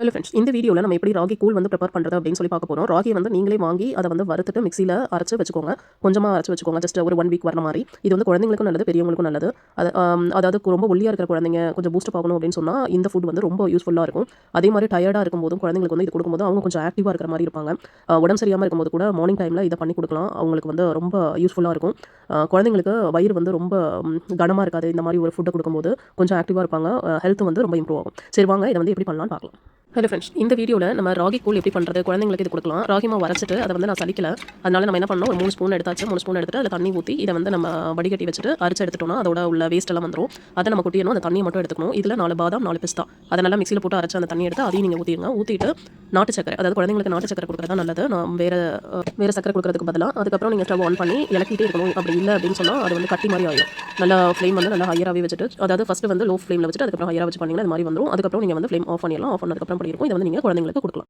Hello friends, இந்த வீடியோவில் நம்ம எப்படி ராகி கூழ் வந்து ப்ரிப்பேர் பண்ணுறது அப்படின்னு சொல்லி பார்க்க போகிறோம். ராகியை வந்து நீங்களே வாங்கி அதை வந்து வறுத்துட்டு மிக்சியில் அரைச்சி வச்சுக்கோங்க. கொஞ்சமாக அரைச்சி வச்சுக்கோங்க, ஜஸ்ட் ஒரு 1 வீக் வர மாதிரி. இது வந்து குழந்தைங்களுக்கும் நல்லது, பெரியவங்களுக்கும் நல்லது. அது அதாவது ரொம்ப ஒல்லியாக இருக்கிற குழந்தைங்க கொஞ்சம் பூஸ்ட் ஆகணும் அப்படின்னு சொன்னால் இந்த ஃபுட் வந்து ரொம்ப யூஸ்ஃபுல்லாக இருக்கும். அதே மாதிரி டயர்டாக இருக்கும்போதும் குழந்தைங்களுக்கு வந்து இது கொடுக்கும்போது அவங்க கொஞ்சம் ஆக்டிவாக இருக்கிற மாதிரி இருப்பாங்க. உடம்பு சரியாமல் இருக்கும்போது கூட மார்னிங் டைமில் இதை பண்ணி கொடுக்கலாம். அவங்களுக்கு வந்து ரொம்ப யூஸ்ஃபுல்லாக இருக்கும். குழந்தைங்களுக்கு வயிறு வந்து ரொம்ப கனமாக இருக்காது. இந்த மாதிரி ஒரு ஃபுட்டை கொடுக்கும்போது கொஞ்சம் ஆக்டிவாக இருப்பாங்க. ஹெல்த் வந்து ரொம்ப இம்ப்ரூவ் ஆகும். சரி வாங்க இதை வந்து எப்படி பண்ணலாம்னு பார்க்கலாம். ஹலோ ஃப்ரெண்ட்ஸ், இந்த வீடியோவில் நம்ம ராகி கூழ் எப்படி பண்ணுறது, குழந்தைங்களுக்கு இது கொடுக்கலாம். ராகி மாவு அரைச்சிட்டு அதை வந்து நான் சலிக்கல. அதனால நம்ம என்ன பண்ணோம், ஒரு 3 ஸ்பூன் எடுத்தாச்சு. 3 ஸ்பூன் எடுத்துட்டு அதில் தண்ணி ஊற்றி இதை வந்து நம்ம வடிகட்டி வச்சுட்டு அரைச்சு எடுத்துட்டோம்னா அதோட உள்ள வேஸ்ட் எல்லாம் வந்துடும். அதை நம்ம கொட்டிடணும். அந்த தண்ணியை மட்டும் எடுத்துக்கணும். இதில் 4 பாதாம் 4 பிஸ்தா அதை நல்லா மிக்சியில் போட்டு அரைச்சு அந்த தண்ணி எடுத்து அதையும் நீங்கள் ஊற்றிடுங்க. ஊற்றிட்டு நாட்டு சக்கரை, அதாவது குழந்தைங்களுக்கு நாட்டு சக்கரை கொடுக்குறது நல்லது. நான் வேறு சக்கரை கொடுக்குறதுக்கு பதிலாக அதுக்கப்புறம் நீங்கள் ஸ்டவ் ஆன் பண்ணி இலக்கிட்டே இருக்கணும். அப்படி இல்லை அப்படின்னு சொன்னால் அது வந்து கட்டி மாதிரி ஆகிடும். நல்லா ஃப்ளேம் வந்து நல்லா ஹையராகவே வச்சுட்டு, அதாவது ஃபஸ்ட்டு வந்து லோ ஃப்ளேமில் வச்சுட்டு அதுக்கப்புறம் ஹையராக வச்சு பண்ணிங்கன்னா அது மாதிரி வந்துடும். அதுக்கப்புறம் நீங்கள் வந்து ஃப்ளேம் ஆஃப் பண்ணிடலாம். ஆஃப் பண்ணதுக்கப்புறம் பண்ணியிருக்கும். இதை வந்து நீங்கள் குழந்தைங்களுக்கு கொடுக்கலாம்.